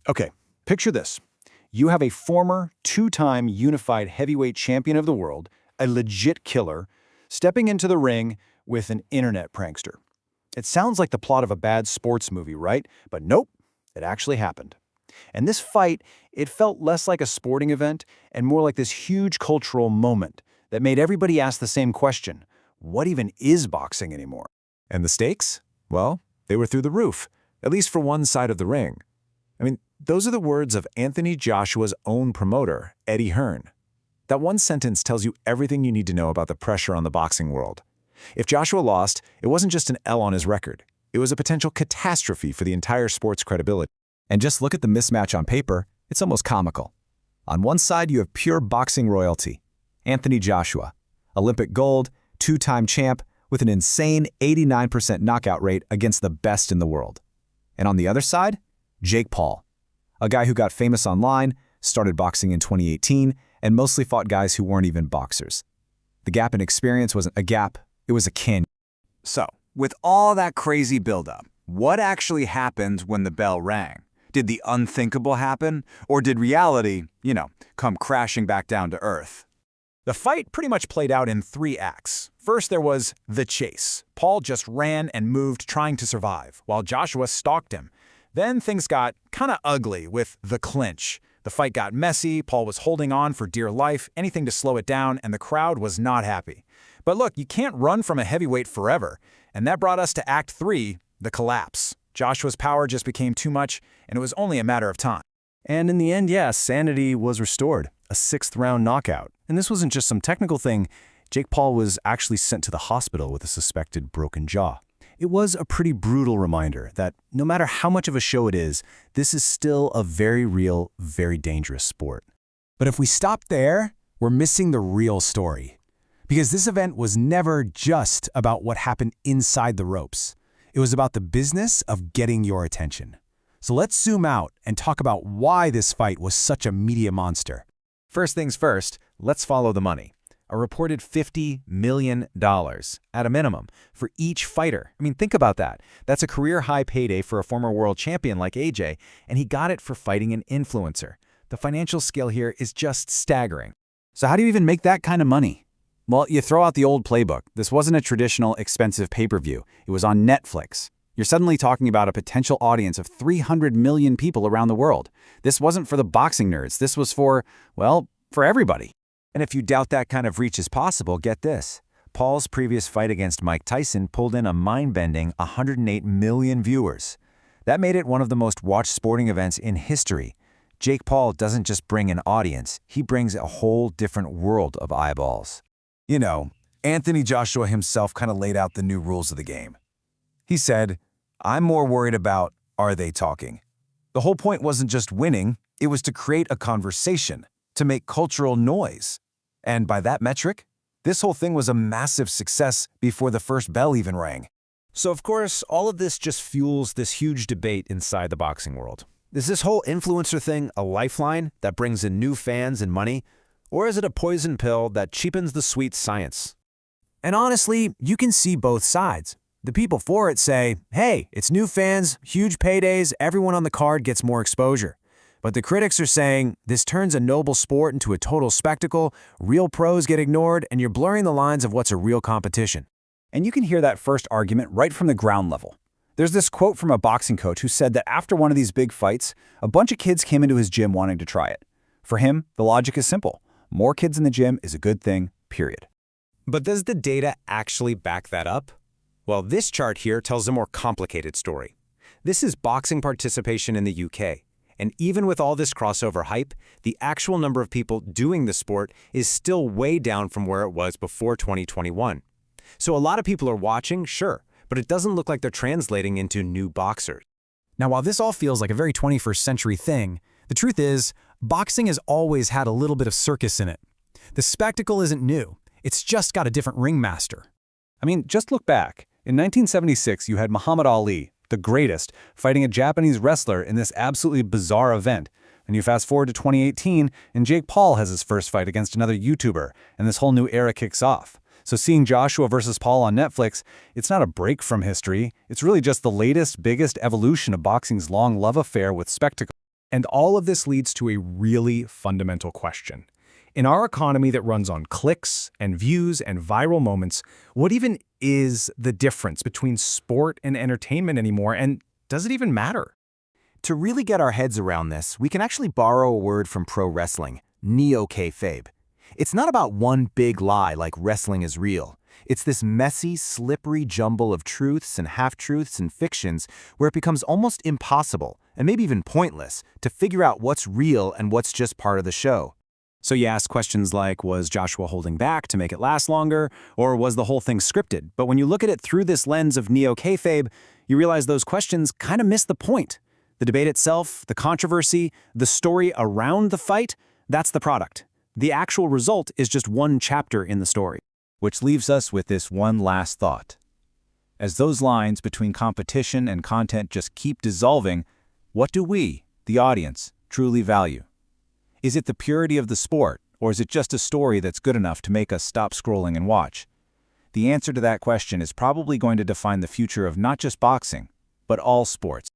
Okay, picture this. You have a former two-time unified heavyweight champion of the world, a legit killer, stepping into the ring with an internet prankster. It sounds like the plot of a bad sports movie, right? But nope, it actually happened. And this fight, it felt less like a sporting event and more like this huge cultural moment that made everybody ask the same question: what even is boxing anymore? And the stakes? Well, they were through the roof, at least for one side of the ring. I mean, those are the words of Anthony Joshua's own promoter, Eddie Hearn. That one sentence tells you everything you need to know about the pressure on the boxing world. If Joshua lost, it wasn't just an L on his record. It was a potential catastrophe for the entire sport's credibility. And just look at the mismatch on paper, it's almost comical. On one side, you have pure boxing royalty. Anthony Joshua, Olympic gold, two-time champ, with an insane 89% knockout rate against the best in the world. And on the other side, Jake Paul, a guy who got famous online, started boxing in 2018, and mostly fought guys who weren't even boxers. The gap in experience wasn't a gap, it was a canyon. So, with all that crazy buildup, what actually happened when the bell rang? Did the unthinkable happen, or did reality, come crashing back down to earth? The fight pretty much played out in 3 acts. First, there was the chase. Paul just ran and moved trying to survive, while Joshua stalked him. Then things got kinda ugly with the clinch. The fight got messy, Paul was holding on for dear life, anything to slow it down, and the crowd was not happy. But look, you can't run from a heavyweight forever, and that brought us to Act 3, the collapse. Joshua's power just became too much, and it was only a matter of time. And in the end, sanity was restored, a 6th-round knockout. And this wasn't just some technical thing. Jake Paul was actually sent to the hospital with a suspected broken jaw. It was a pretty brutal reminder that no matter how much of a show it is, this is still a very real, very dangerous sport. But if we stop there, we're missing the real story. Because this event was never just about what happened inside the ropes. It was about the business of getting your attention. So let's zoom out and talk about why this fight was such a media monster. First things first, let's follow the money. A reported $50 million, at a minimum, for each fighter. I mean, think about that. That's a career-high payday for a former world champion like AJ, and he got it for fighting an influencer. The financial scale here is just staggering. So how do you even make that kind of money? Well, you throw out the old playbook. This wasn't a traditional, expensive pay-per-view. It was on Netflix. You're suddenly talking about a potential audience of 300 million people around the world. This wasn't for the boxing nerds. This was for everybody. And if you doubt that kind of reach is possible, get this. Paul's previous fight against Mike Tyson pulled in a mind-bending 108 million viewers. That made it one of the most watched sporting events in history. Jake Paul doesn't just bring an audience, he brings a whole different world of eyeballs. Anthony Joshua himself kind of laid out the new rules of the game. He said, "I'm more worried about, are they talking?" The whole point wasn't just winning, it was to create a conversation, to make cultural noise. And by that metric, this whole thing was a massive success before the first bell even rang. So of course, all of this just fuels this huge debate inside the boxing world. Is this whole influencer thing a lifeline that brings in new fans and money? Or is it a poison pill that cheapens the sweet science? And honestly, you can see both sides. The people for it say, hey, it's new fans, huge paydays, everyone on the card gets more exposure. But the critics are saying, this turns a noble sport into a total spectacle, real pros get ignored, and you're blurring the lines of what's a real competition. And you can hear that first argument right from the ground level. There's this quote from a boxing coach who said that after one of these big fights, a bunch of kids came into his gym wanting to try it. For him, the logic is simple. More kids in the gym is a good thing, period. But does the data actually back that up? Well, this chart here tells a more complicated story. This is boxing participation in the UK. And even with all this crossover hype, the actual number of people doing the sport is still way down from where it was before 2021. So a lot of people are watching, sure, but it doesn't look like they're translating into new boxers. Now, while this all feels like a very 21st century thing, the truth is, boxing has always had a little bit of circus in it. The spectacle isn't new. It's just got a different ringmaster. I mean, just look back. In 1976, you had Muhammad Ali, the greatest, fighting a Japanese wrestler in this absolutely bizarre event. And you fast forward to 2018, and Jake Paul has his first fight against another YouTuber, and this whole new era kicks off. So seeing Joshua versus Paul on Netflix, it's not a break from history. It's really just the latest, biggest evolution of boxing's long love affair with spectacle. And all of this leads to a really fundamental question. In our economy that runs on clicks and views and viral moments, what even is the difference between sport and entertainment anymore, and does it even matter? To really get our heads around this, we can actually borrow a word from pro wrestling, neo-kayfabe. It's not about one big lie like wrestling is real. It's this messy, slippery jumble of truths and half-truths and fictions where it becomes almost impossible, and maybe even pointless, to figure out what's real and what's just part of the show. So you ask questions like, was Joshua holding back to make it last longer, or was the whole thing scripted? But when you look at it through this lens of neo-kayfabe, you realize those questions kind of miss the point. The debate itself, the controversy, the story around the fight, that's the product. The actual result is just one chapter in the story. Which leaves us with this one last thought. As those lines between competition and content just keep dissolving, what do we, the audience, truly value? Is it the purity of the sport, or is it just a story that's good enough to make us stop scrolling and watch? The answer to that question is probably going to define the future of not just boxing, but all sports.